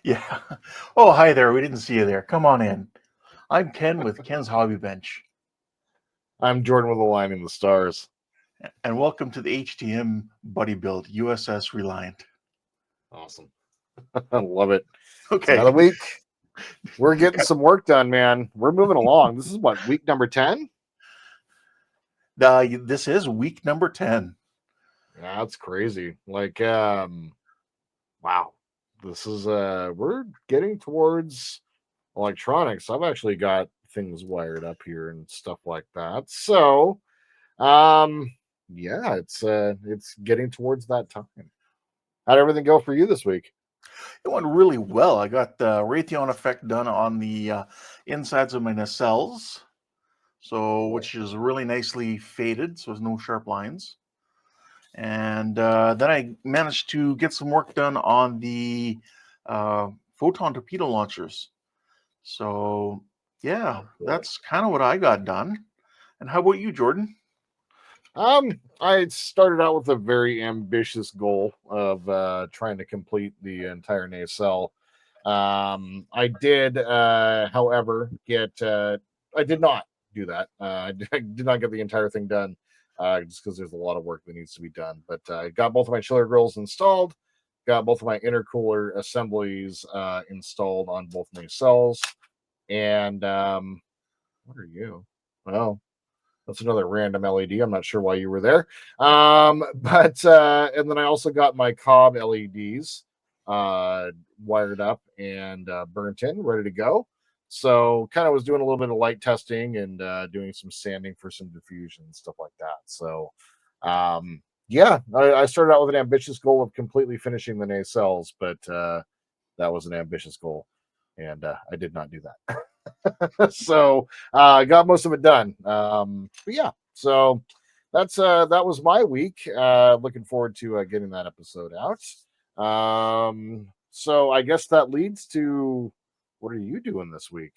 Yeah. Oh, hi there. We didn't see you there. Come on in. I'm Ken with Ken's Hobby Bench, I'm Jordan with a line in the stars. and welcome to the HTM Buddy Build U.S.S. Reliant. Awesome. I love it. It's Okay. another week. We're getting some work done, man. We're moving along. This is what, week number 10? This is week number 10. Yeah, that's crazy. Wow. This is we're getting towards electronics. I've actually got things wired up here and stuff like that. So um yeah, it's getting towards that time. How'd everything go for you this week? It went really well. I got the Raytheon effect done on the insides of my nacelles, so Cool. which is really nicely faded, so there's no sharp lines. And then I managed to get some work done on the photon torpedo launchers. So, yeah, Oh, cool. that's kind of what I got done. And how about you, Jordan? I started out with a very ambitious goal of trying to complete the entire nacelle. I did, however, get I did not do that. I did not get the entire thing done just because there's a lot of work that needs to be done. But I got both of my chiller grills installed, got both of my intercooler assemblies installed on both nacelles, and what are you? Well, that's another random LED. I'm not sure why you were there. But and then I also got my Cobb LEDs wired up and burnt in, ready to go. So kind of was doing a little bit of light testing and doing some sanding for some diffusion and stuff like that. So yeah, I started out with an ambitious goal of completely finishing the nacelles, but that was an ambitious goal, and I did not do that. So I got most of it done. But yeah, so that was my week. Looking forward to getting that episode out. So I guess that leads to, what are you doing this week?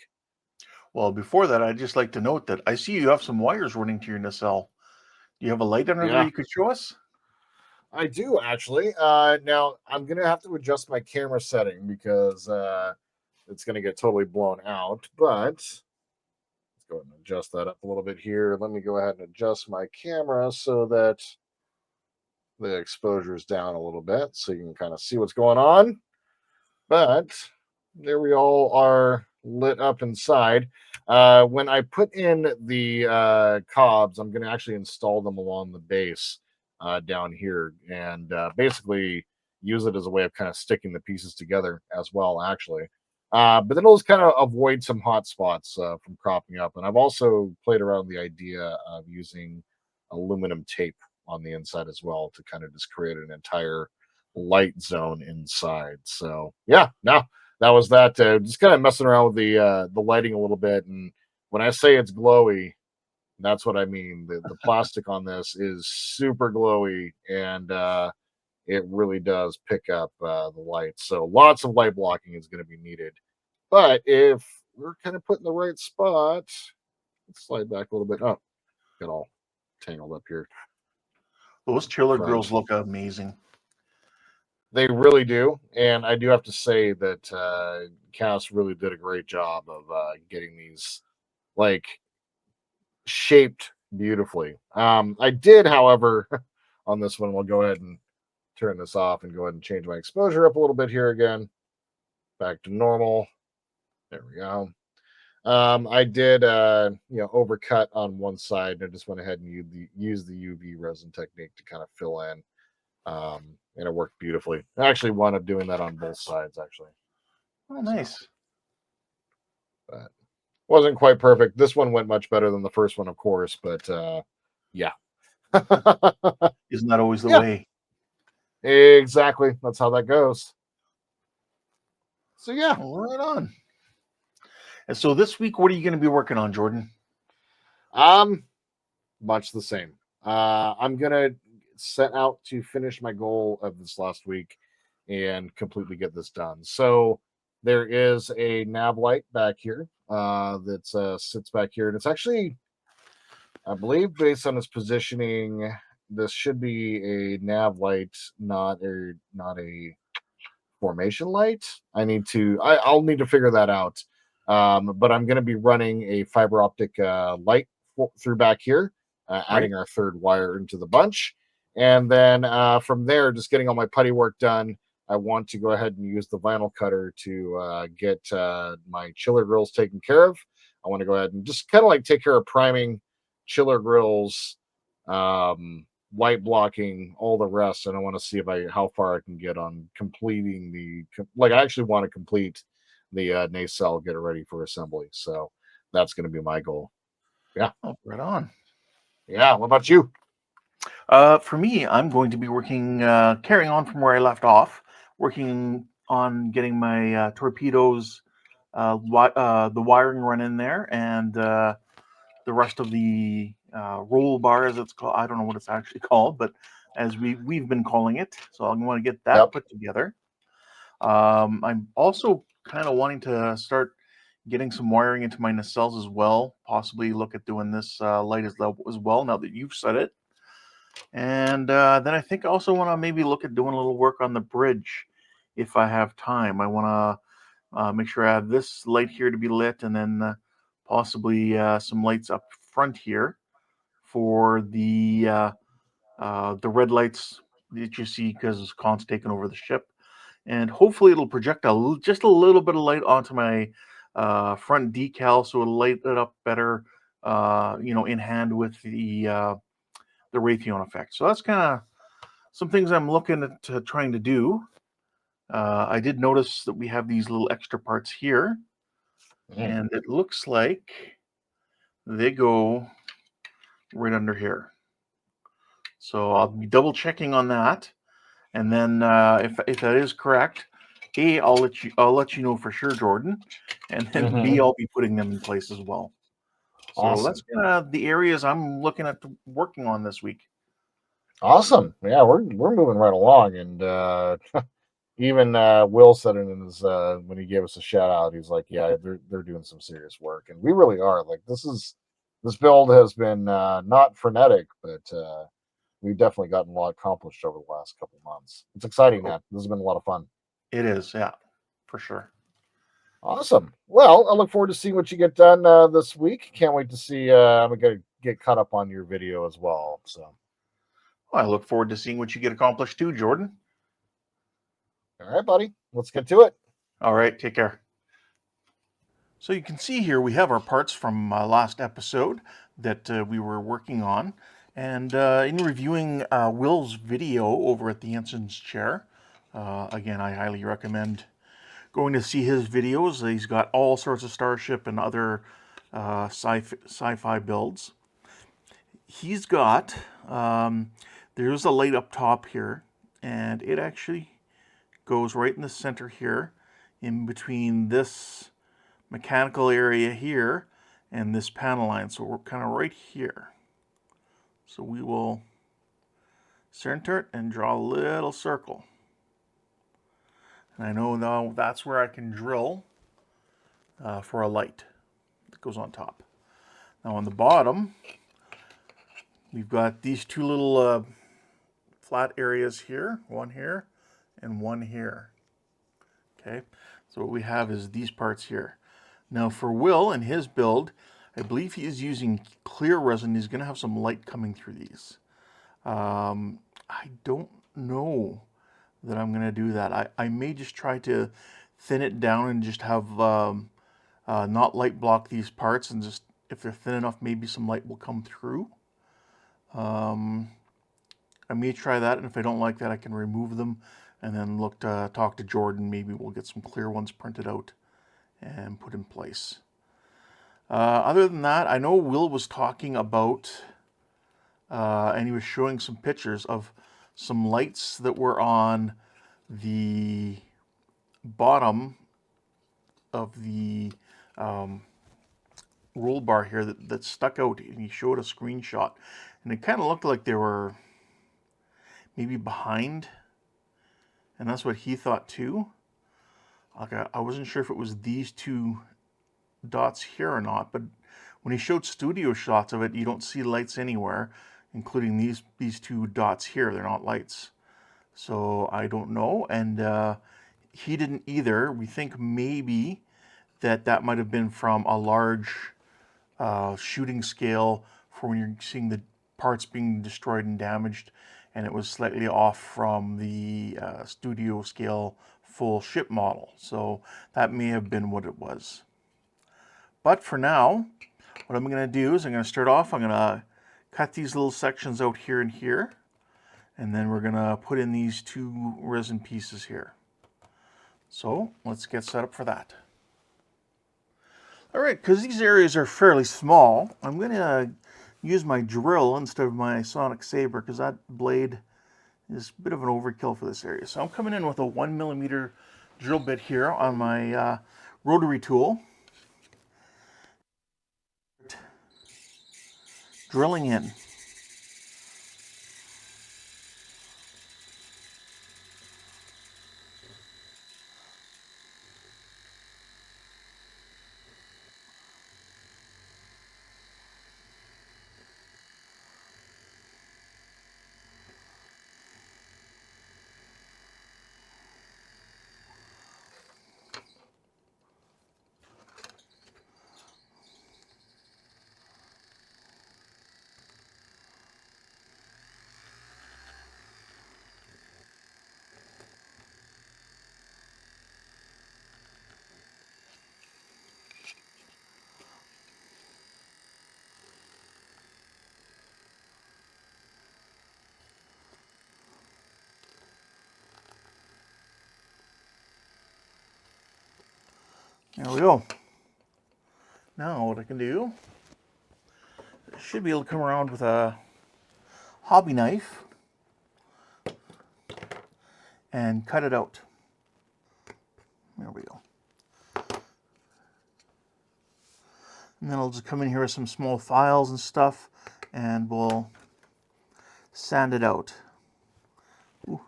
Well, before that, I'd just like to note that I see you have some wires running to your nacelle. Do you have a light under there Yeah, you could show us? I do actually. Now I'm gonna have to adjust my camera setting because it's gonna get totally blown out. But let's go ahead and adjust that up a little bit here. Let me go ahead and adjust my camera so that the exposure is down a little bit so you can kind of see what's going on. But there we all are lit up inside. When I put in the cobs, I'm going to actually install them along the base down here and basically use it as a way of kind of sticking the pieces together as well, actually. But then it'll just kind of avoid some hot spots from cropping up. And I've also played around with the idea of using aluminum tape on the inside as well to kind of just create an entire light zone inside. So yeah, no, that was that. Just kind of messing around with the lighting a little bit, and when I say it's glowy, that's what I mean. The plastic on this is super glowy, and it really does pick up the light. So lots of light blocking is going to be needed. But if we're kind of put in the right spot, let's slide back a little bit. Oh, got all tangled up here. Those chiller Front. grills look amazing. They really do, and I do have to say that Cass really did a great job of getting these like shaped beautifully. I did, however, on this one, we'll go ahead and turn this off and go ahead and change my exposure up a little bit here again, back to normal. There we go. I did, overcut on one side, and I just went ahead and used the UV resin technique to kind of fill in, and it worked beautifully. I actually wound up doing that on both sides, actually. Oh, So, nice. but wasn't quite perfect. This one went much better than the first one, of course, but yeah. Isn't that always the Yeah, way? exactly. That's how that goes. So yeah. Well, right on. And so this week, what are you going to be working on, Jordan? Um, Much the same. I'm gonna set out to finish my goal of this last week and completely get this done. So there is a nav light back here that sits back here, and it's actually, I believe, based on its positioning, this should be a nav light, not a formation light. I'll need to figure that out. But I'm going to be running a fiber optic light through back here, Right. adding our third wire into the bunch. And then from there, just getting all my putty work done. I want to go ahead and use the vinyl cutter to get my chiller grills taken care of. I want to go ahead and just kind of like take care of priming, chiller grills, white blocking, all the rest. And I want to see how far I can get on completing I actually want to complete the nacelle, get it ready for assembly. So that's going to be my goal. Yeah. Oh, right on. Yeah. What about you? For me, I'm going to be working, carrying on from where I left off, working on getting my torpedoes, the wiring run in there, and the rest of the roll bar, as it's called. I don't know what it's actually called, but as we've been calling it. So I'm going to get that Yep. put together. I'm also kind of wanting to start getting some wiring into my nacelles as well. Possibly look at doing this light as well. Now that you've said it. And then I think I also want to maybe look at doing a little work on the bridge if I have time. I want to make sure I have this light here to be lit, and then possibly some lights up front here for the red lights that you see because Khan's taken over the ship. And hopefully it'll project just a little bit of light onto my front decal, so it'll light it up better, in hand with the Raytheon effect. So that's kind of some things I'm looking at trying to do. I did notice that we have these little extra parts here, Mhm. and it looks like they go right under here. So I'll be double checking on that, and then if that is correct, A, I'll let you know for sure, Jordan, and then B, Mhm. I'll be putting them in place as well. So that's Awesome. kind of the areas I'm looking at working on this week. Awesome. Yeah, we're moving right along, and even Will said it in his when he gave us a shout out. He's like, "Yeah, they're doing some serious work," and we really are. Like, this build has been not frenetic, but we've definitely gotten a lot accomplished over the last couple months. It's exciting, Oh, man. This has been a lot of fun. it is, yeah, for sure. Awesome. Well, I look forward to seeing what you get done this week. Can't wait to see. I'm gonna get caught up on your video as well. So, Well, I look forward to seeing what you get accomplished too, Jordan. all right, buddy. Let's get to it. All right, take care. So you can see here we have our parts from last episode that we were working on. And in reviewing Will's video over at the Ensign's Chair, again, I highly recommend going to see his videos. He's got all sorts of Starship and other sci-fi builds. He's got, there's a light up top here, and it actually goes right in the center here, in between this mechanical area here and this panel line. So we're kind of right here. So we will center it and draw a little circle. And I know now that's where I can drill for a light that goes on top. Now on the bottom, we've got these two little flat areas here, one here and one here. Okay, so what we have is these parts here. Now for Will and his build, I believe he is using clear resin. He's going to have some light coming through these. I don't know that I'm going to do that. I may just try to thin it down and just have not light block these parts, and just if they're thin enough, maybe some light will come through. I may try that, and if I don't like that, I can remove them and then look to talk to Jordan. Maybe we'll get some clear ones printed out and put in place. Other than that, I know Will was talking about, and he was showing some pictures of some lights that were on the bottom of the roll bar here that stuck out, and he showed a screenshot, and it kind of looked like they were maybe behind, and that's what he thought too. Like I wasn't sure if it was these two dots here or not, but when he showed studio shots of it, you don't see lights anywhere, including these two dots here. They're not lights, so I don't know. And he didn't either. We think maybe that might have been from a large shooting scale for when you're seeing the parts being destroyed and damaged, and it was slightly off from the studio scale full ship model. So that may have been what it was. But for now, what I'm going to do is I'm going to start off, I'm going to cut these little sections out here and here, and then we're going to put in these two resin pieces here. So let's get set up for that. All right, because these areas are fairly small, I'm going to use my drill instead of my sonic saber, because that blade is a bit of an overkill for this area. So I'm coming in with a 1mm drill bit here on my rotary tool, drilling in. There we go. Now what I can do, I should be able to come around with a hobby knife and cut it out. There we go. And then I'll just come in here with some small files and stuff, and we'll sand it out. Ooh,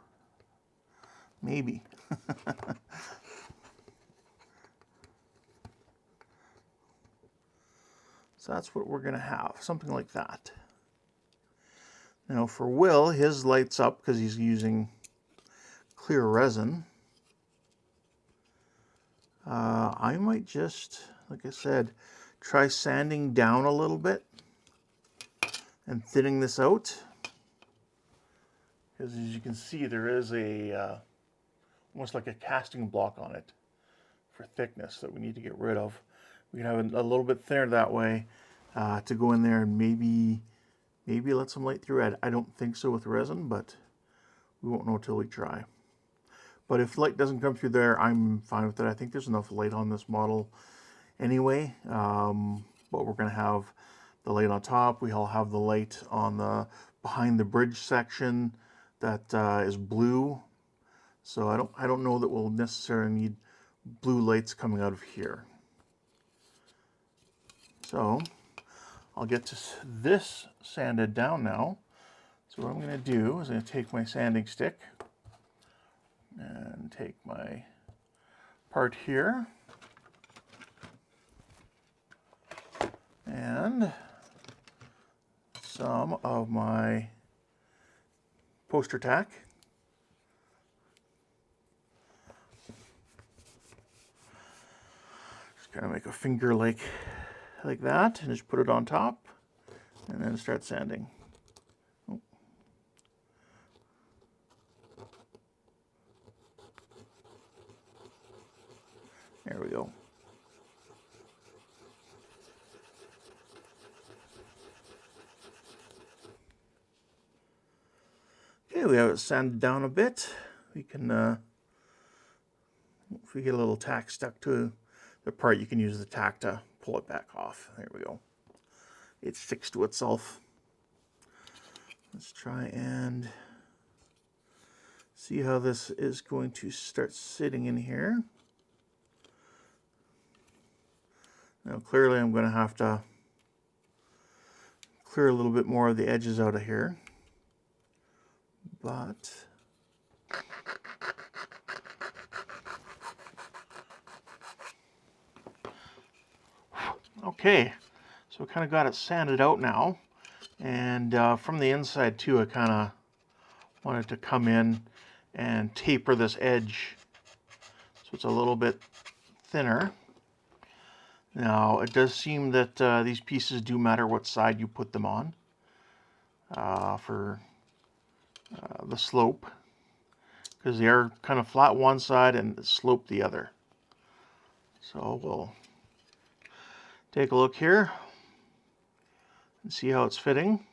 maybe. So that's what we're going to have, something like that. Now for Will, his lights up because he's using clear resin. I might just, like I said, try sanding down a little bit and thinning this out. Because as you can see, there is a almost like a casting block on it for thickness that we need to get rid of. We can have it a little bit thinner that way to go in there and maybe let some light through. I don't think so with resin, but we won't know until we try. But if light doesn't come through there, I'm fine with it. I think there's enough light on this model anyway. But we're going to have the light on top. We'll have the light on the behind the bridge section that is blue. So I don't know that we'll necessarily need blue lights coming out of here. So I'll get to this sanded down now. So what I'm going to do is I'm going to take my sanding stick and take my part here and some of my poster tack. Just kind of make a finger like that and just put it on top and then start sanding. Oh. There we go. Okay, we have it sanded down a bit. We can, if we get a little tack stuck to the part, you can use the tack to pull it back off. There we go. It sticks to itself. Let's try and see how this is going to start sitting in here. Now clearly I'm going to have to clear a little bit more of the edges out of here. But okay, so we kind of got it sanded out now, and from the inside too, I kind of wanted to come in and taper this edge so it's a little bit thinner. Now, it does seem that these pieces do matter what side you put them on for the slope, because they are kind of flat one side and slope the other. So we'll take a look here and see how it's fitting.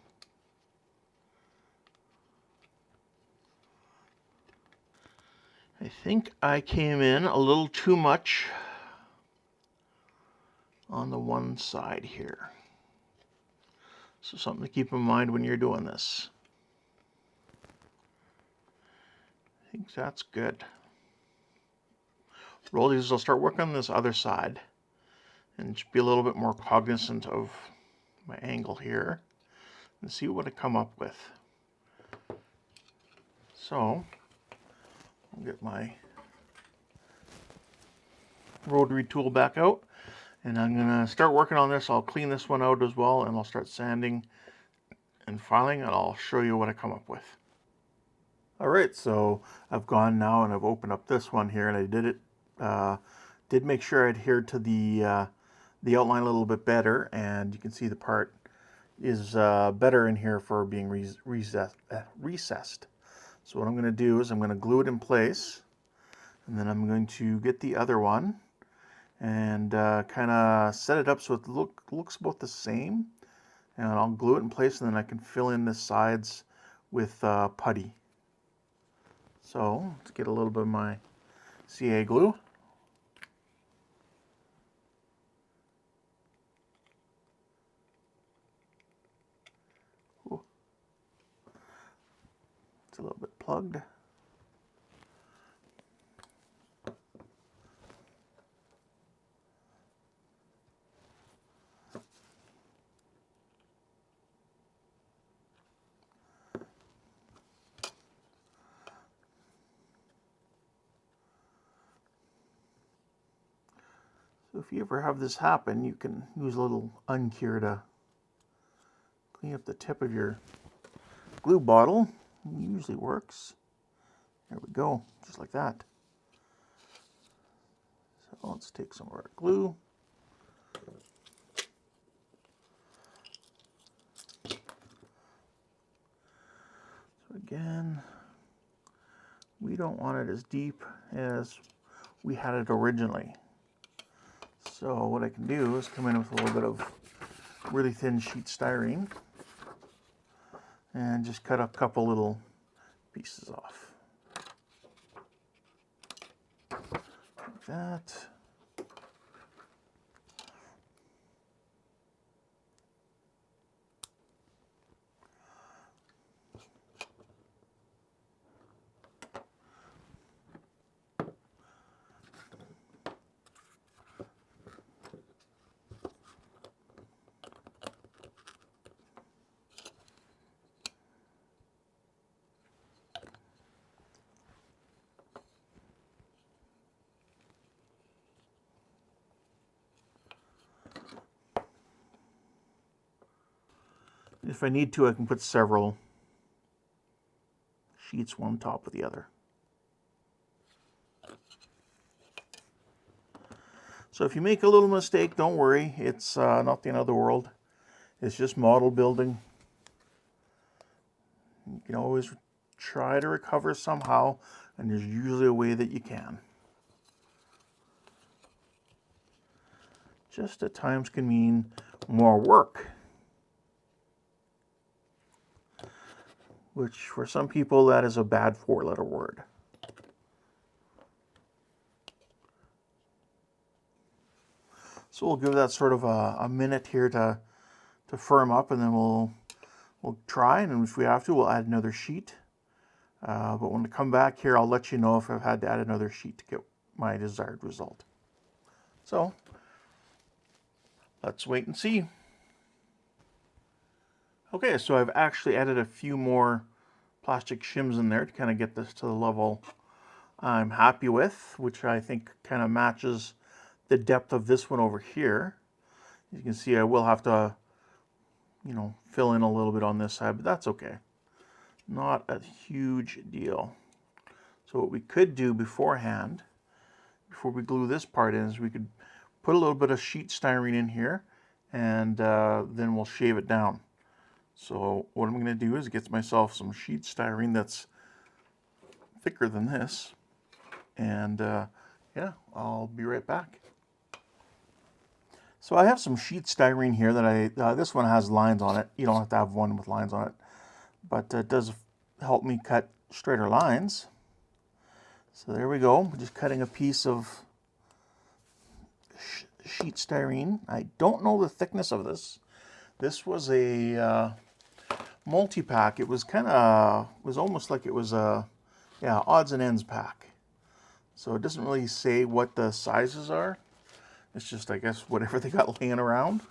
I think I came in a little too much on the one side here. So something to keep in mind when you're doing this. I think that's good. Roll these, I'll start working on this other side and just be a little bit more cognizant of my angle here and see what I come up with. So I'll get my rotary tool back out and I'm gonna start working on this. I'll clean this one out as well and I'll start sanding and filing and I'll show you what I come up with. Alright, so I've gone now and I've opened up this one here and I did make sure I adhered to the outline a little bit better, and you can see the part is better in here for being recessed. So what I'm going to do is I'm going to glue it in place, and then I'm going to get the other one and kind of set it up so it looks about the same, and I'll glue it in place and then I can fill in the sides with putty. So let's get a little bit of my CA glue. Ooh. It's a little bit plugged. So if you ever have this happen, you can use a little uncure to clean up the tip of your glue bottle. It usually works. There we go, just like that. So let's take some of our glue. So again, we don't want it as deep as we had it originally. So what I can do is come in with a little bit of really thin sheet styrene and just cut a couple little pieces off. Like that. If I need to, I can put several sheets one on top of the other. So if you make a little mistake, don't worry. It's not the end of the world. It's just model building. You can always try to recover somehow, and there's usually a way that you can. Just at times can mean more work, which for some people that is a bad four-letter word. So we'll give that sort of a minute here to firm up, and then we'll try, and if we have to, we'll add another sheet. But when I come back here, I'll let you know if I've had to add another sheet to get my desired result. So let's wait and see. Okay, so I've actually added a few more plastic shims in there to kind of get this to the level I'm happy with, which I think kind of matches the depth of this one over here. You can see I will have to, fill in a little bit on this side, but that's okay. Not a huge deal. So what we could do beforehand, before we glue this part in is we could put a little bit of sheet styrene in here, and then we'll shave it down. So what I'm going to do is get myself some sheet styrene that's thicker than this, and yeah, I'll be right back. So I have some sheet styrene here that this one has lines on it. You don't have to have one with lines on it, but it does help me cut straighter lines. So there we go. I'm just cutting a piece of sheet styrene. I don't know the thickness of this. This was a multi-pack. It was almost like it was a odds and ends pack. So it doesn't really say what the sizes are. It's just, I guess, whatever they got laying around.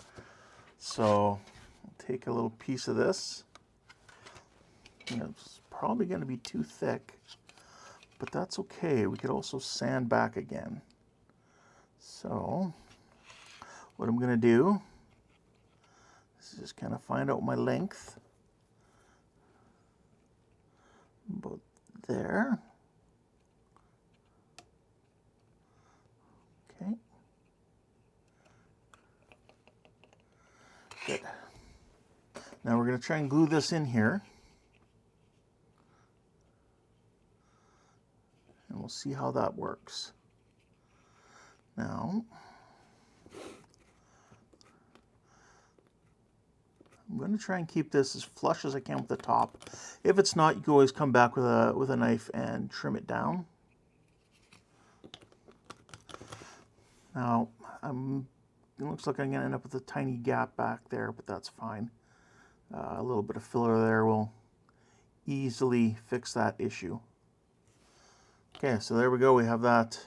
So I'll take a little piece of this. It's probably going to be too thick, but that's okay. We could also sand back again. So what I'm going to do is just kind of find out my length. About there. Okay. Good. Now we're going to try and glue this in here. And we'll see how that works. Now, I'm going to try and keep this as flush as I can with the top. If it's not, you can always come back with a knife and trim it down. Now, it looks like I'm going to end up with a tiny gap back there, but that's fine. A little bit of filler there will easily fix that issue. Okay, so there we go. We have that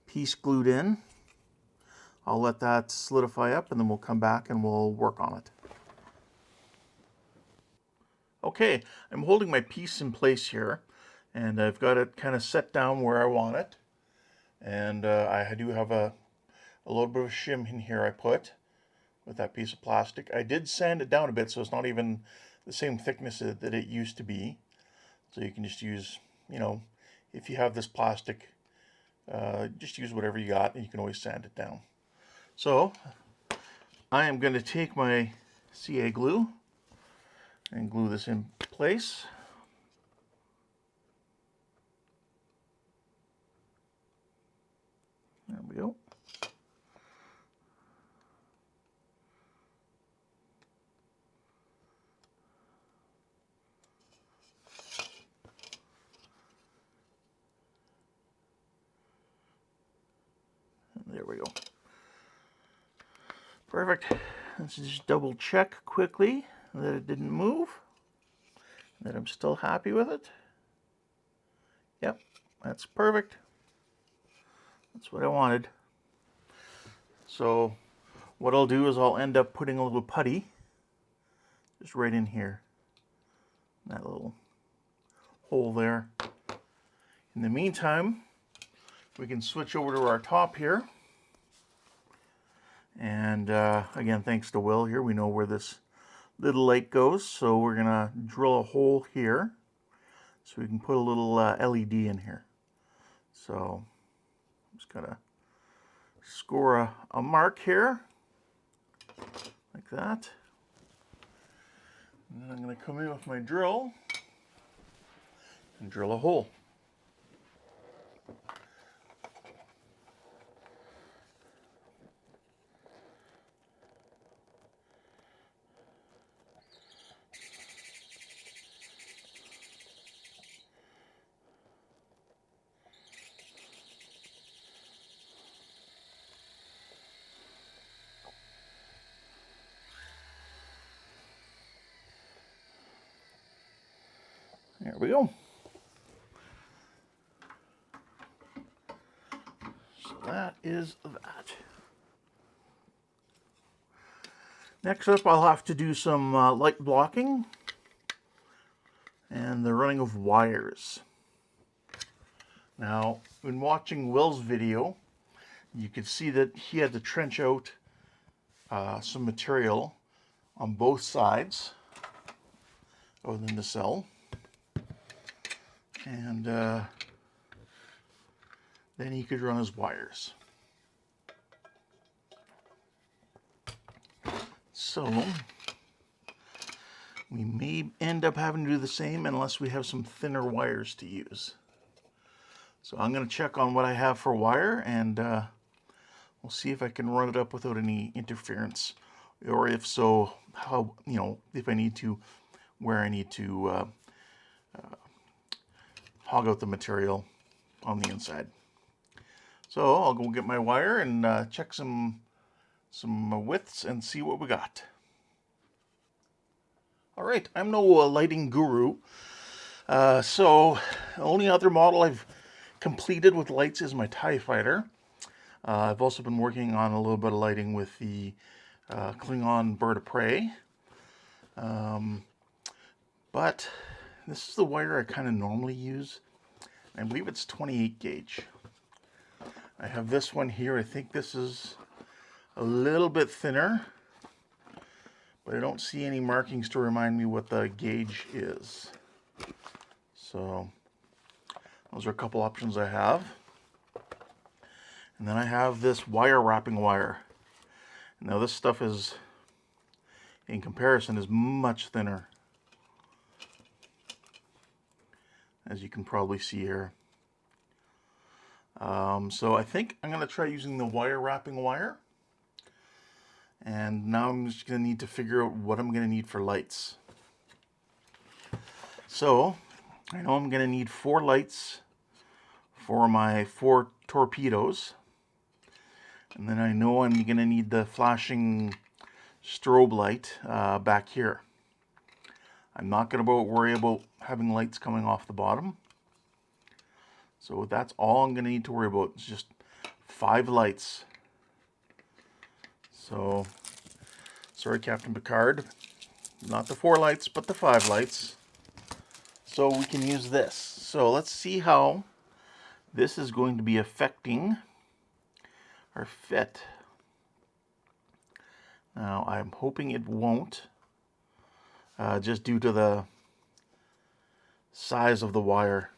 piece glued in. I'll let that solidify up, and then we'll come back and we'll work on it. Okay, I'm holding my piece in place here, and I've got it kind of set down where I want it. And I do have a little bit of shim in here I put with that piece of plastic. I did sand it down a bit, so it's not even the same thickness that it used to be. So you can just use, if you have this plastic, just use whatever you got, and you can always sand it down. So I am going to take my CA glue and glue this in place. There we go. And there we go. Perfect. Let's just double check quickly that it didn't move, that I'm still happy with it. Yep, that's perfect. That's what I wanted. So what I'll do is I'll end up putting a little putty just right in here, that little hole there. In the meantime, we can switch over to our top here. And again, thanks to Will here, we know where this little light goes. So we're gonna drill a hole here so we can put a little LED in here. So I'm just gonna score a mark here, like that. And then I'm gonna come in with my drill and drill a hole. There we go. So that is that. Next up, I'll have to do some light blocking and the running of wires. Now, when watching Will's video, you could see that he had to trench out some material on both sides of the nacelle. And then he could run his wires. So we may end up having to do the same unless we have some thinner wires to use. So I'm going to check on what I have for wire, and we'll see if I can run it up without any interference, or if so, how, if I need to, where I need to hog out the material on the inside. So I'll go get my wire and check some widths and see what we got. All right, I'm no lighting guru, so the only other model I've completed with lights is my TIE Fighter. I've also been working on a little bit of lighting with the Klingon Bird of Prey. But this is the wire I kind of normally use. I believe it's 28 gauge. I have this one here. I think this is a little bit thinner, but I don't see any markings to remind me what the gauge is. So those are a couple options I have. And then I have this wire wrapping wire. Now this stuff is, in comparison, is much thinner, as you can probably see here. So I think I'm going to try using the wire wrapping wire. And now I'm just going to need to figure out what I'm going to need for lights. So I know I'm going to need 4 lights for my 4 torpedoes. And then I know I'm going to need the flashing strobe light back here. I'm not going to worry about having lights coming off the bottom. So that's all I'm going to need to worry about. It's just 5 lights. So, sorry, Captain Picard. Not the 4 lights, but the 5 lights. So we can use this. So let's see how this is going to be affecting our fit. Now, I'm hoping it won't, just due to the size of the wire.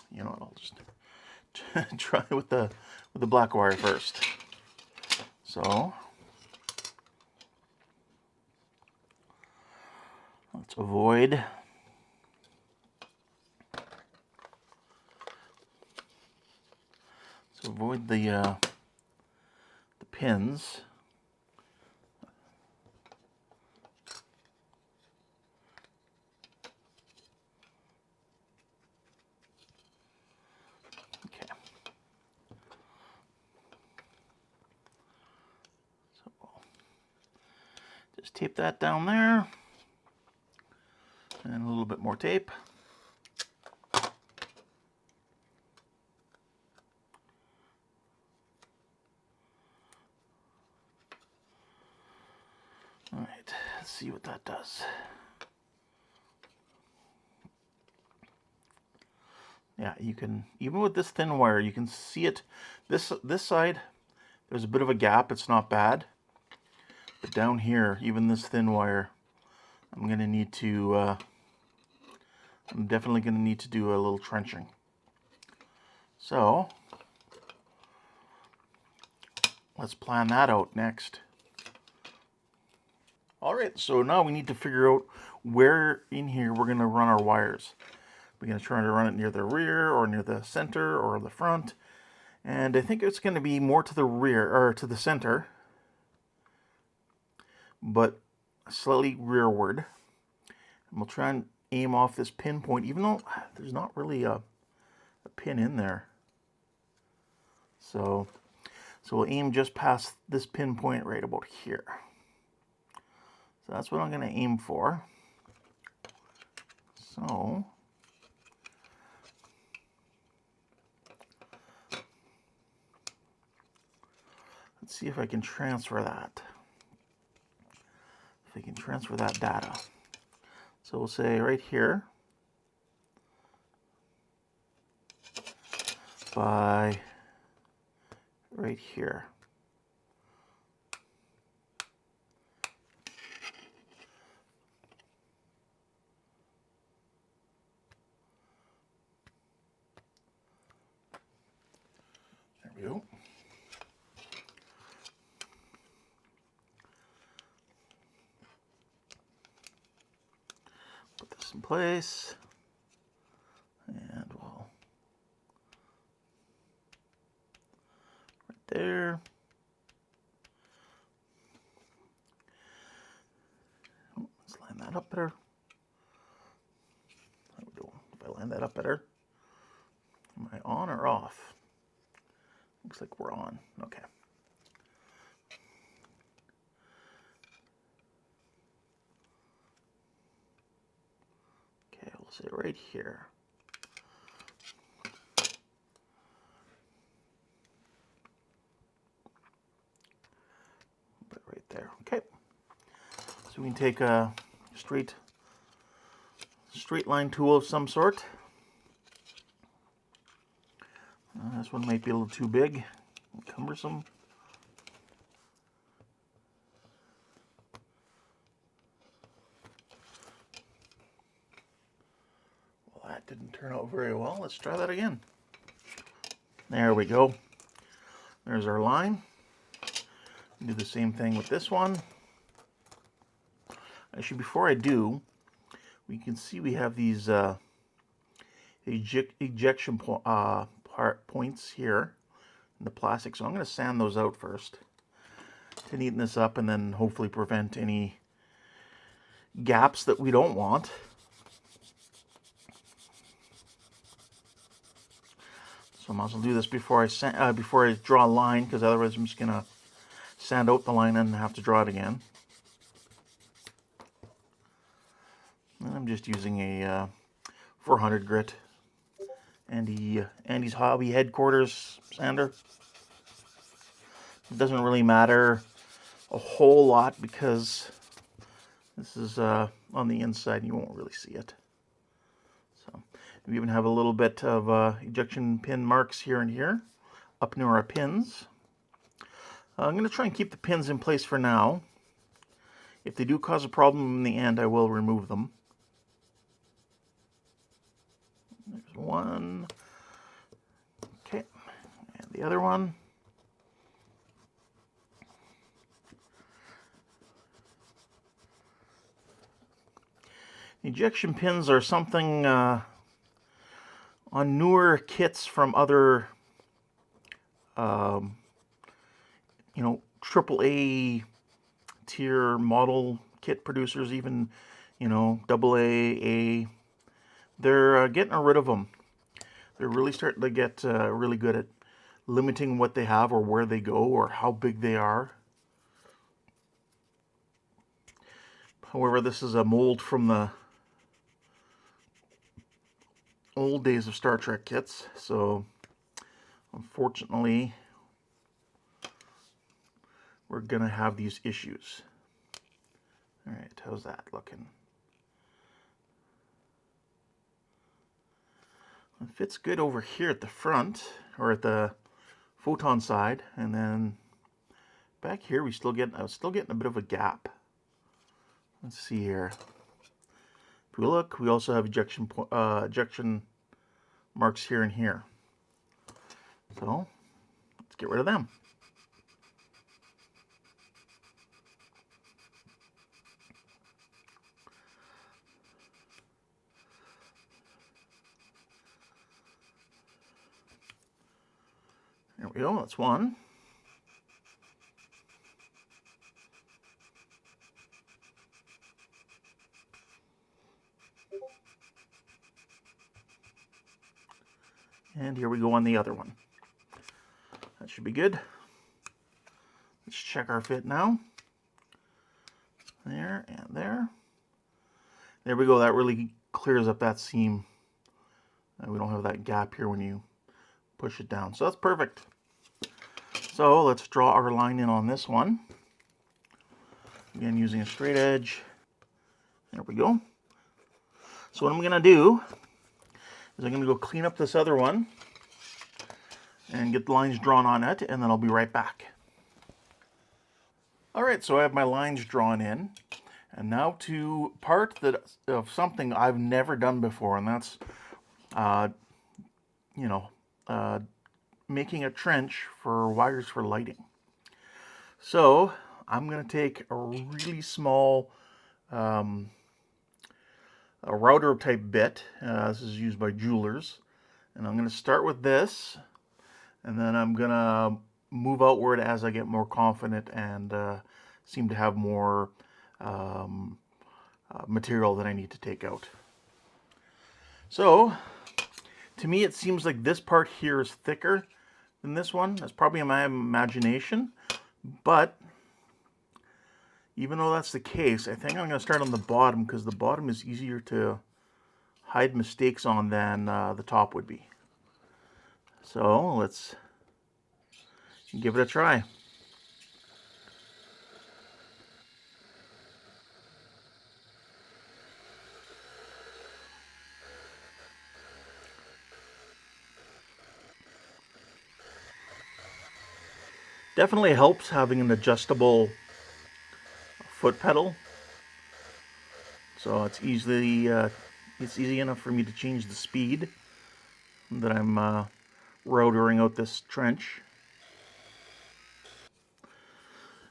You know what, I'll just try with the black wire first. So let's avoid the pins. Okay. So just tape that down there, and a little bit more tape. All right, let's see what that does. Yeah, you can, even with this thin wire, you can see it. This side, there's a bit of a gap. It's not bad. But down here, even this thin wire, I'm going to need to, I'm definitely going to need to do a little trenching. So, let's plan that out next. All right, so now we need to figure out where in here we're going to run our wires. We're going to try to run it near the rear or near the center or the front. And I think it's going to be more to the rear or to the center, but slightly rearward. And we'll try and aim off this pinpoint, even though there's not really a pin in there. So we'll aim just past this pinpoint right about here. So that's what I'm going to aim for. So let's see if I can transfer that. If I can transfer that data. So we'll say right here by right here. we go. Put this in place, and we'll right there. Oh, let's line that up better. How we doing? If I line that up better, am I on or off? Looks like we're on. Okay. Okay, we'll sit right here. Put it right there. Okay. So we can take a straight line tool of some sort. This one might be a little too big, cumbersome. Well, that didn't turn out very well. Let's try that again. There we go. There's our line. Do the same thing with this one. Actually, before I do, we can see we have these ejection points here in the plastic. So I'm going to sand those out first to neaten this up and then hopefully prevent any gaps that we don't want. So I might as well do this before I draw a line, because otherwise I'm just going to sand out the line and have to draw it again. And I'm just using a 400 grit Andy's Hobby Headquarters sander. It doesn't really matter a whole lot because this is on the inside and you won't really see it. So we even have a little bit of ejection pin marks here and here up near our pins. I'm going to try and keep the pins in place for now. If they do cause a problem in the end, I will remove them. There's one. Okay, and the other one. Ejection pins are something on newer kits from other, you know, AAA tier model kit producers, even, you know, AA. They're getting rid of them. They're really starting to get really good at limiting what they have or where they go or how big they are. However, this is a mold from the old days of Star Trek kits, so unfortunately we're gonna have these issues. All right, how's that looking? It fits good over here at the front, or at the photon side, and then back here I was still getting a bit of a gap. Let's see here. If we look, we also have ejection marks here and here. So let's get rid of them. There we go, that's one. And here we go on the other one. That should be good. Let's check our fit now. There and there. There we go, that really clears up that seam. We don't have that gap here when you push it down. So that's perfect. So let's draw our line in on this one. Again, using a straight edge. There we go. So what I'm going to do is I'm going to go clean up this other one and get the lines drawn on it, and then I'll be right back. All right, so I have my lines drawn in, and now to part of something I've never done before, and that's, making a trench for wires for lighting. So I'm going to take a really small a router type bit. This is used by jewelers. And I'm going to start with this, and then I'm going to move outward as I get more confident and seem to have more material that I need to take out. So to me, it seems like this part here is thicker than this one. That's probably my imagination, but even though that's the case, I think I'm going to start on the bottom because the bottom is easier to hide mistakes on than the top would be. So let's give it a try. Definitely helps having an adjustable foot pedal. So it's easy enough for me to change the speed that I'm rotering out this trench.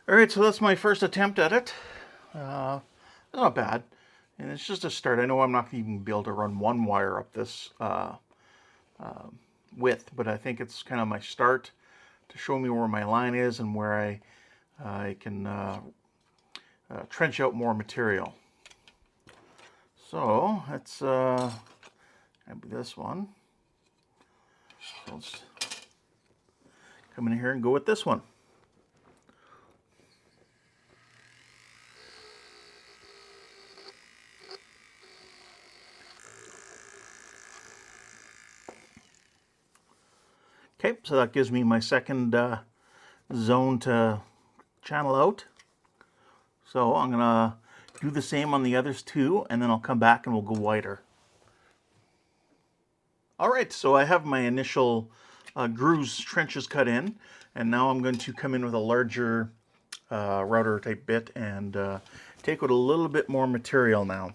Alright, so that's my first attempt at it. Not bad. And it's just a start. I know I'm not going to even be able to run one wire up this width, but I think it's kind of my start to show me where my line is and where I can trench out more material. So let's this one. So let's come in here and go with this one. Okay, so that gives me my second zone to channel out. So I'm gonna do the same on the others too, and then I'll come back and we'll go wider. All right, so I have my initial grooves trenches cut in, and now I'm going to come in with a larger router type bit and take out a little bit more material now.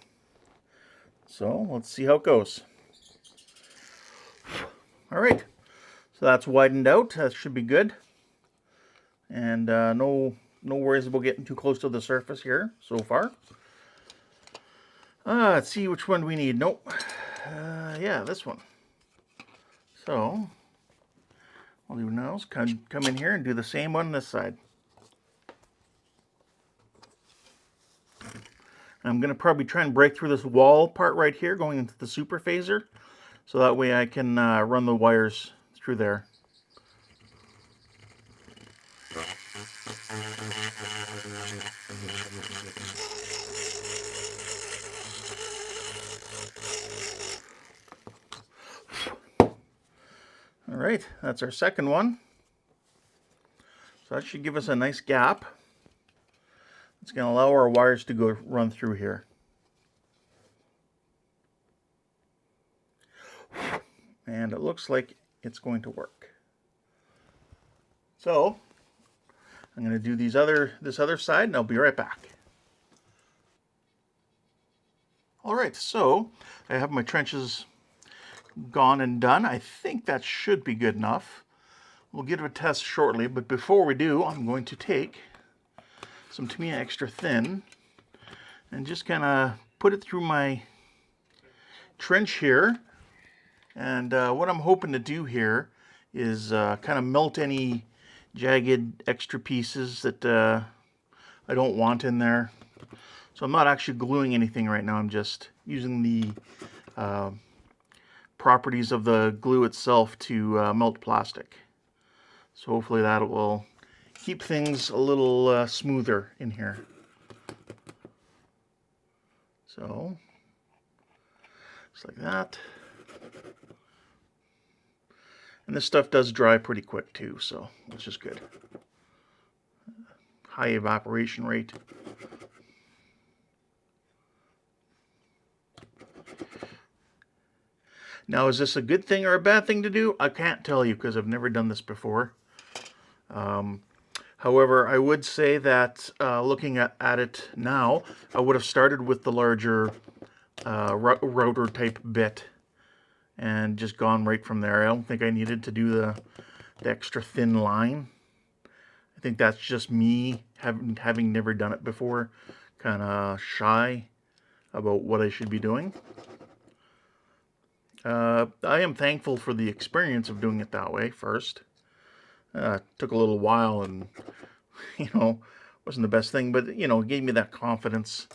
So let's see how it goes. All right, so that's widened out. That should be good. And no worries about getting too close to the surface here so far. Let's see which one we need. Nope. Yeah, this one. So I'll do now is come in here and do the same on this side. I'm going to probably try and break through this wall part right here going into the super phaser, so that way I can run the wires through there. All right, that's our second one. So that should give us a nice gap. It's going to allow our wires to go run through here. And it looks like it's going to work. So I'm going to do this other side, and I'll be right back. All right, so I have my trenches gone and done. I think that should be good enough. We'll give it a test shortly, but before we do, I'm going to take some Tamiya Extra Thin and just kind of put it through my trench here. And what I'm hoping to do here is kind of melt any jagged extra pieces that I don't want in there. So I'm not actually gluing anything right now. I'm just using the properties of the glue itself to melt plastic. So hopefully that will keep things a little smoother in here. So just like that. And this stuff does dry pretty quick too, so which is good. High evaporation rate. Now, is this a good thing or a bad thing to do? I can't tell you because I've never done this before. However, I would say that looking at it now, I would have started with the larger router type bit and just gone right from there. I don't think I needed to do extra thin line. I think that's just me having never done it before, kind of shy about what I should be doing. I am thankful for the experience of doing it that way first. Took a little while and, wasn't the best thing, but, it gave me that confidence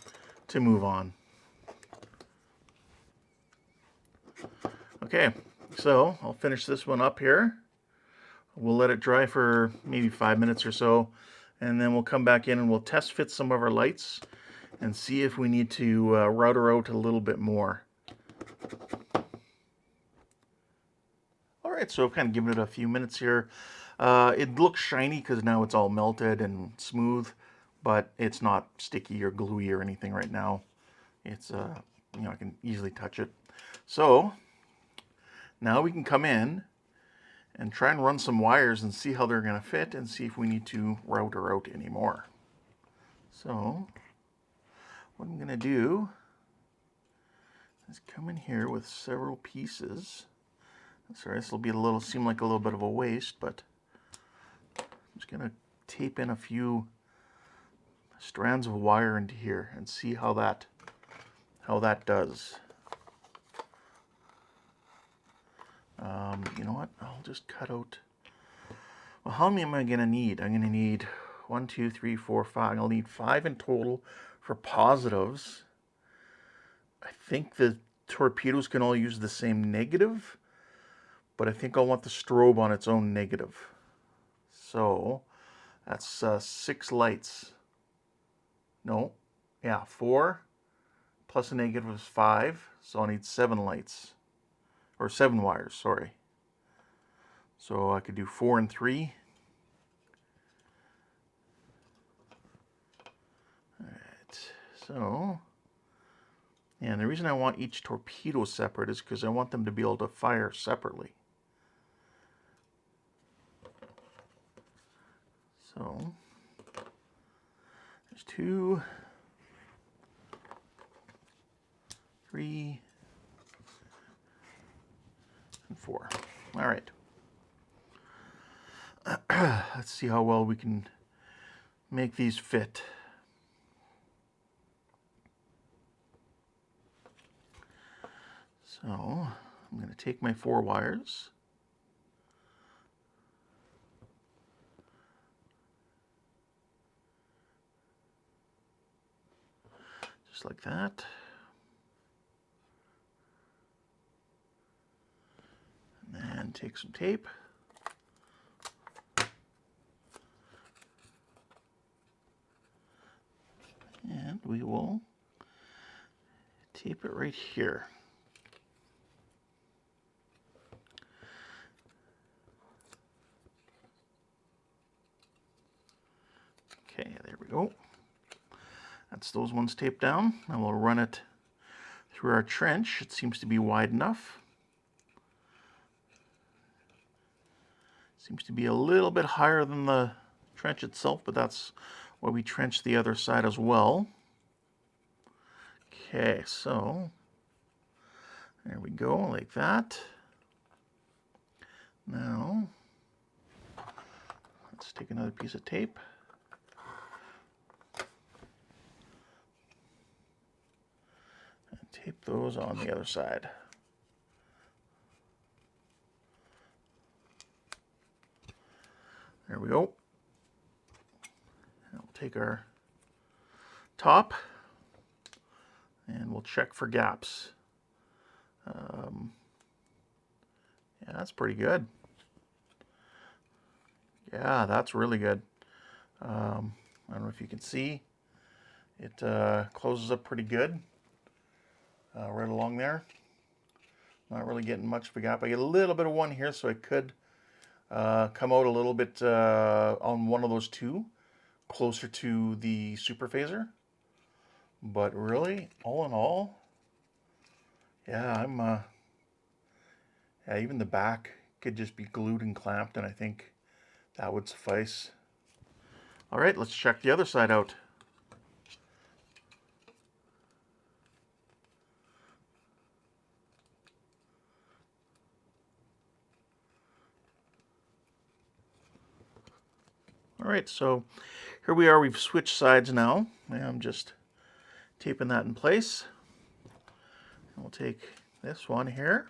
to move on. Okay, so I'll finish this one up here. We'll let it dry for maybe 5 minutes or so, and then we'll come back in and we'll test fit some of our lights and see if we need to router out a little bit more. Alright, so I've kind of given it a few minutes here. It looks shiny because now it's all melted and smooth, but it's not sticky or gluey or anything right now. It's, I can easily touch it. So, now we can come in and try and run some wires and see how they're going to fit and see if we need to router out anymore. So, what I'm going to do is come in here with several pieces. Sorry, this will seem like a little bit of a waste, but I'm just going to tape in a few strands of wire into here and see how that does. You know what? I'll just cut out. Well, how many am I going to need? I'm going to need 1, 2, 3, 4, 5. I'll need 5 in total for positives. I think the torpedoes can all use the same negative, but I think I'll want the strobe on its own negative. So that's 6 lights. No, yeah, 4 plus a negative is 5, so I need 7 lights. Or 7 wires, sorry. So I could do 4 and 3. Alright, so, and the reason I want each torpedo separate is because I want them to be able to fire separately. So, there's 2, 3, and 4. All right. Let's see how well we can make these fit. So, I'm going to take my 4 wires. Just like that. And then take some tape. And we will tape it right here. Okay, there we go. That's those ones taped down. And we'll run it through our trench. It seems to be wide enough. Seems to be a little bit higher than the trench itself, but that's why we trench the other side as well. Okay, so there we go, like that. Now, let's take another piece of tape. And tape those on the other side. There we go. And we'll take our top and we'll check for gaps. Yeah, that's pretty good. Yeah, that's really good. I don't know if you can see. It closes up pretty good right along there. Not really getting much of a gap. I get a little bit of one here, so I could come out a little bit on one of those 2, closer to the superphaser. But really, all in all, yeah, yeah, even the back could just be glued and clamped, and I think that would suffice. All right, let's check the other side out. All right, so here we are. We've switched sides now. I'm just taping that in place. And we'll take this one here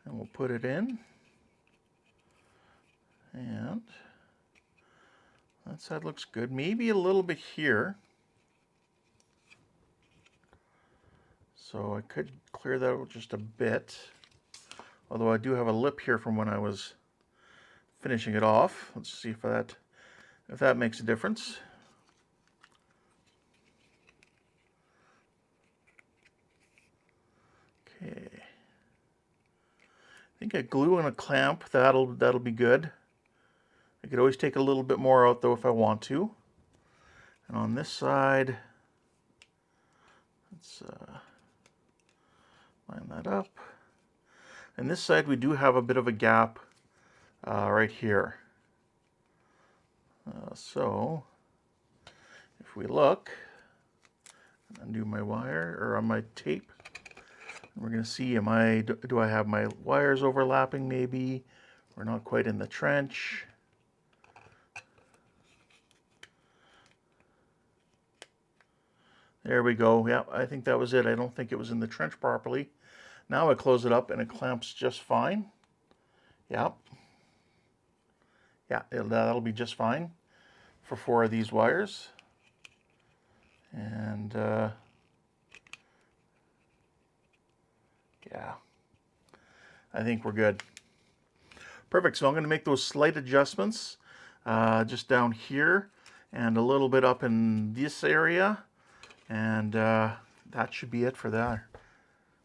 and we'll put it in. And that side looks good. Maybe a little bit here. So I could clear that out just a bit. Although I do have a lip here from when I was finishing it off. Let's see if that makes a difference. Okay. I think a glue and a clamp, that'll be good. I could always take a little bit more out though if I want to. And on this side, let's line that up. And this side we do have a bit of a gap right here. So if we look, undo my wire or on my tape, we're going to see, do I have my wires overlapping maybe? We're not quite in the trench. There we go. Yeah, I think that was it. I don't think it was in the trench properly. Now I close it up and it clamps just fine. Yep. Yeah, that'll be just fine for 4 of these wires. And yeah, I think we're good. Perfect. So I'm going to make those slight adjustments just down here and a little bit up in this area. And that should be it for that.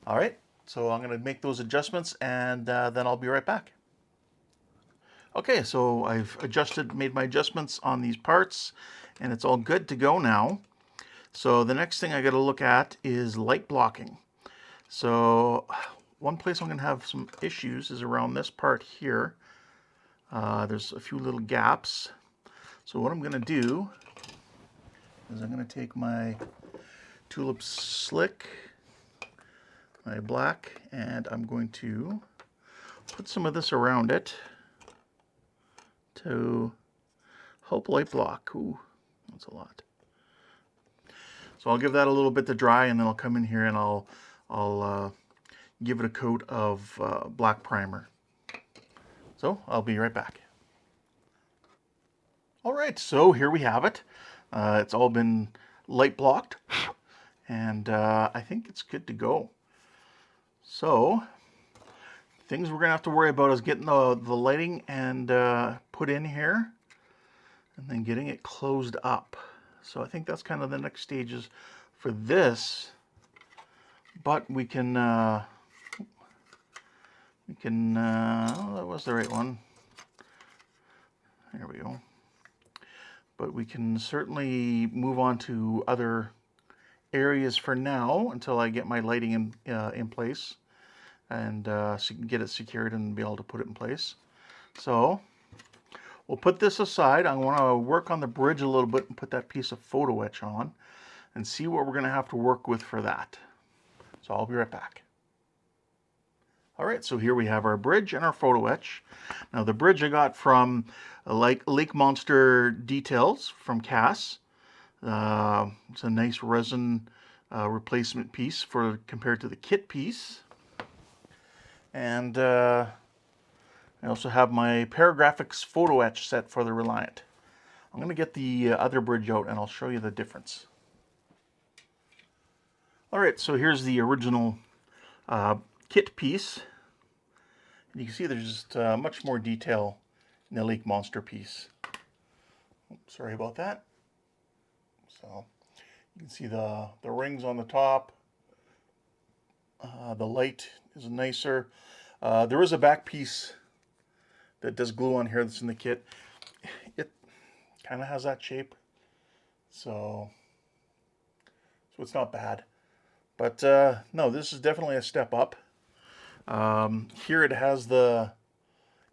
All right. So I'm going to make those adjustments and then I'll be right back. Okay, so I've made my adjustments on these parts and it's all good to go now. So the next thing I got to look at is light blocking. So one place I'm going to have some issues is around this part here. There's a few little gaps. So what I'm going to do is I'm going to take my Tulip Slick, my black, and I'm going to put some of this around it to help light block. Ooh, that's a lot. So I'll give that a little bit to dry and then I'll come in here and I'll give it a coat of black primer. So I'll be right back. All right, so here we have it. It's all been light blocked and I think it's good to go. So things we're gonna have to worry about is getting the lighting and put in here and then getting it closed up. So I think that's kind of the next stages for this, but we can oh, that was the right one. There we go. But we can certainly move on to other areas for now until I get my lighting in place and so you can get it secured and be able to put it in place. So we'll put this aside. I want to work on the bridge a little bit and put that piece of photo etch on and see what we're going to have to work with for that. So I'll be right back. All right, so here we have our bridge and our photo etch. Now the bridge I got from Lake Monster Details from Cass. It's a nice resin replacement piece compared to the kit piece. And I also have my ParaGrafix photo etch set for the Reliant. I'm going to get the other bridge out and I'll show you the difference. All right, so here's the original kit piece. And you can see there's just much more detail in the Lake Monster piece. Oops, sorry about that. So you can see the rings on the top. The light is nicer. There is a back piece that does glue on here that's in the kit. It kind of has that shape. So it's not bad. But no, this is definitely a step up. Here it has the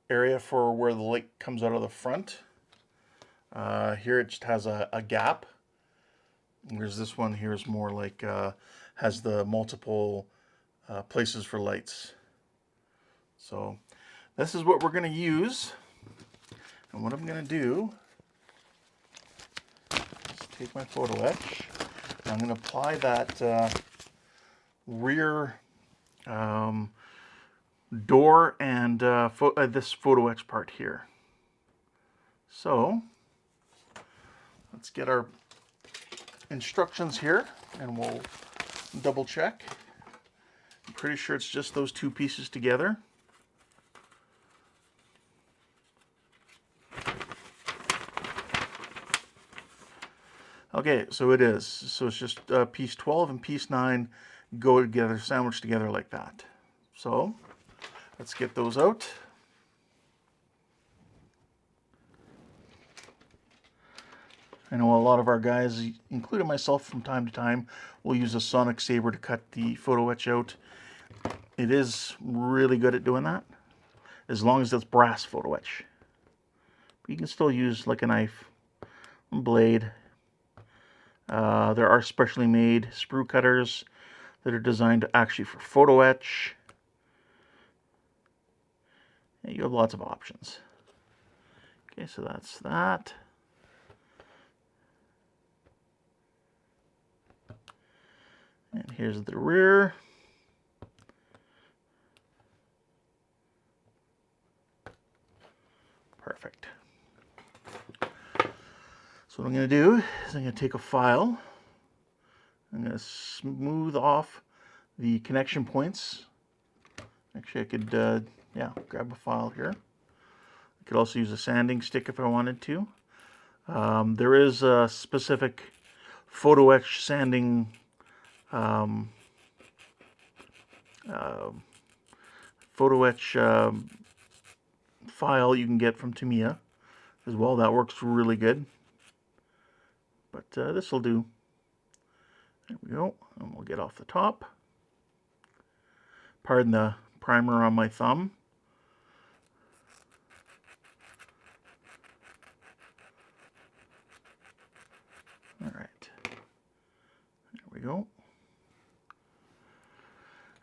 area for where the light comes out of the front. Here it just has a gap. And there's this one here is more like has the multiple places for lights. So this is what we're going to use. And what I'm going to do take my photo etch. I'm going to apply that rear door and this photo etch part here. So let's get our instructions here and we'll double check. I'm pretty sure it's just those two pieces together. Okay, so it is. So it's just piece 12 and piece 9 go together, sandwiched together like that. So let's get those out. I know a lot of our guys, including myself from time to time, will use a sonic saber to cut the photo etch out. It is really good at doing that, as long as it's brass photo etch. But you can still use like a knife, a blade. There are specially made sprue cutters that are designed actually for photo etch. And you have lots of options. Okay, so that's that. And here's the rear. Perfect. So what I'm going to do is I'm going to take a file. I'm going to smooth off the connection points. Actually, I could, yeah, grab a file here. I could also use a sanding stick if I wanted to. There is a specific photo etch sanding photo etch file you can get from Tamiya as well. That works really good. But this will do. There we go. And we'll get off the top. Pardon the primer on my thumb. All right. There we go.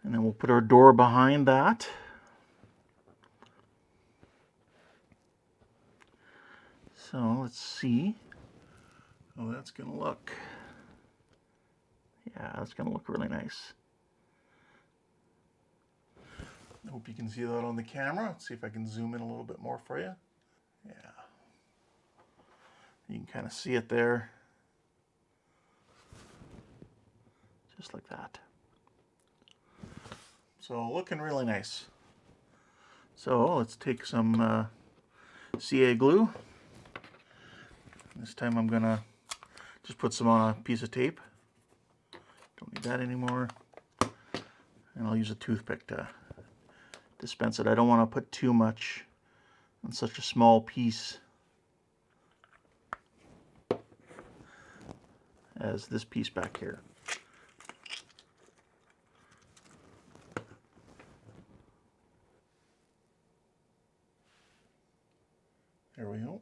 And then we'll put our door behind that. So let's see how that's going to look. Yeah, that's going to look really nice. I hope you can see that on the camera. Let's see if I can zoom in a little bit more for you. Yeah. You can kind of see it there. Just like that. So looking really nice. So let's take some CA glue. This time I'm gonna just put some on a piece of tape. Don't need that anymore. And I'll use a toothpick to dispense it. I don't want to put too much on such a small piece as this piece back here. There we go.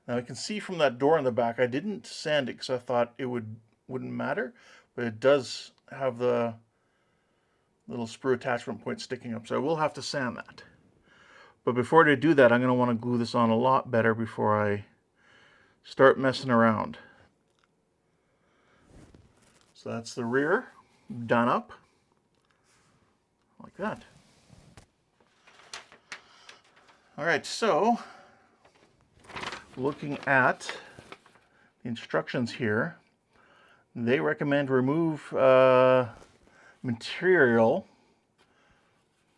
Now I can see from that door in the back, I didn't sand it because I thought it wouldn't matter, but it does have the little sprue attachment point sticking up, so I will have to sand that. But before I do that, I'm going to want to glue this on a lot better before I start messing around. So that's the rear done up like that. All right, so looking at the instructions here, they recommend remove material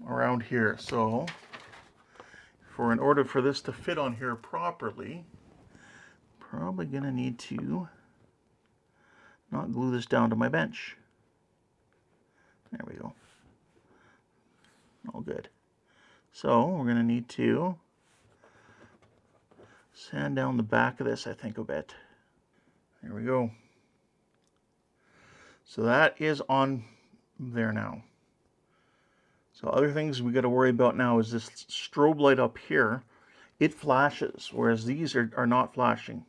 around here. So in order for this to fit on here properly, probably gonna need to not glue this down to my bench. There we go. All good. So we're gonna need to sand down the back of this, I think, a bit. There we go. So that is on there now. So other things we got to worry about now is this strobe light up here. It flashes, whereas these are not flashing.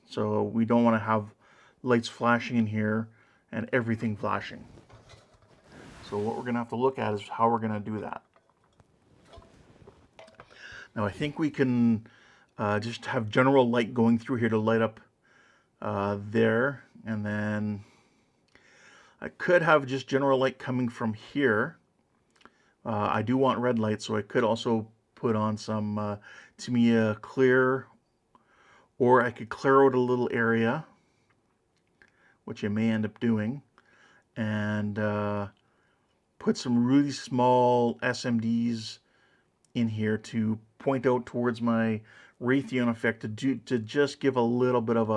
So we don't want to have lights flashing in here and everything flashing. So what we're going to have to look at is how we're going to do that. Now I think we can just have general light going through here to light up there, and then I could have just general light coming from here. I do want red light, so I could also put on some Tamiya clear, or I could clear out a little area, which I may end up doing, and put some really small SMDs in here to point out towards my Raytheon effect to just give uh, a little bit of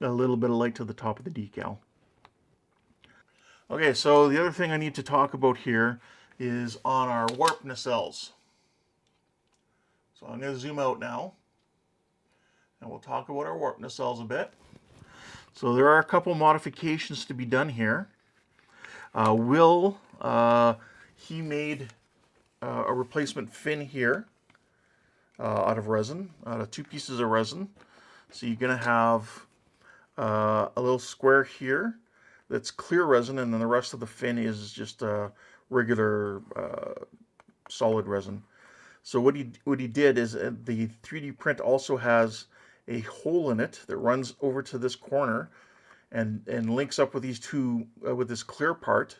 light to the top of the decal. Okay, so the other thing I need to talk about here is on our warp nacelles. So I'm going to zoom out now, and we'll talk about our warp nacelles a bit. So there are a couple modifications to be done here. He made a replacement fin here out of resin, out of 2 pieces of resin. So you're going to have a little square here that's clear resin, and then the rest of the fin is just regular solid resin. So what he did is the 3D print also has a hole in it that runs over to this corner and links up with these two with this clear part.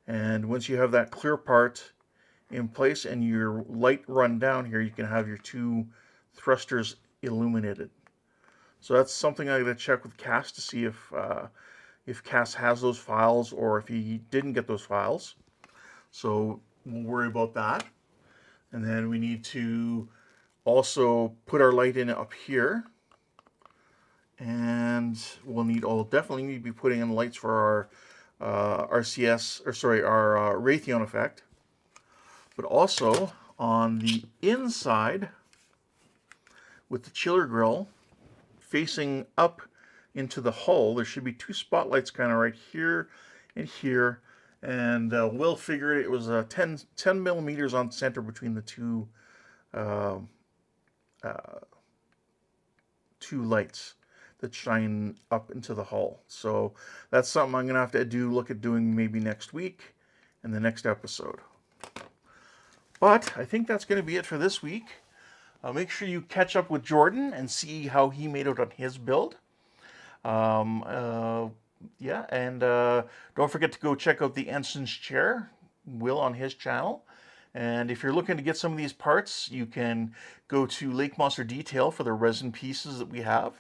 And once you have that clear part in place and your light run down here, you can have your 2 thrusters illuminated. So that's something I gotta check with Cass to see if Cass has those files or if he didn't get those files. So we'll worry about that. And then we need to also put our light in up here. And we'll definitely need to be putting in lights for our RCS, or sorry, our Raytheon effect. But also on the inside with the chiller grill facing up into the hull, there should be 2 spotlights kind of right here and here. And Will figured it was 10 millimeters on center between the two uh, uh, 2 lights that shine up into the hull. So that's something I'm going to have to look at doing maybe next week in the next episode. But I think that's going to be it for this week. Make sure you catch up with Jordan and see how he made out on his build. Yeah, and don't forget to go check out the Ensign's chair, Will, on his channel. And if you're looking to get some of these parts, you can go to Lake Monster Detail for the resin pieces that we have.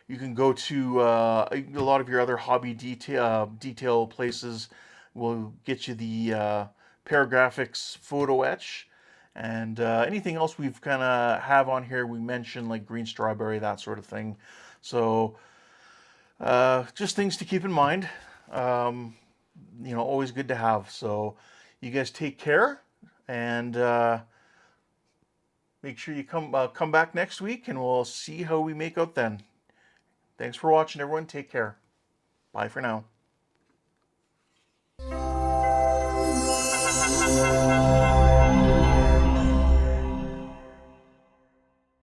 You can go to a lot of your other hobby detail places. Will get you the ParaGrafix photo etch. And anything else we've kind of have on here, we mentioned like green strawberry, that sort of thing. So just things to keep in mind. Always good to have. So you guys take care, and make sure you come back next week, and we'll see how we make out then. Thanks for watching, everyone. Take care. Bye for now.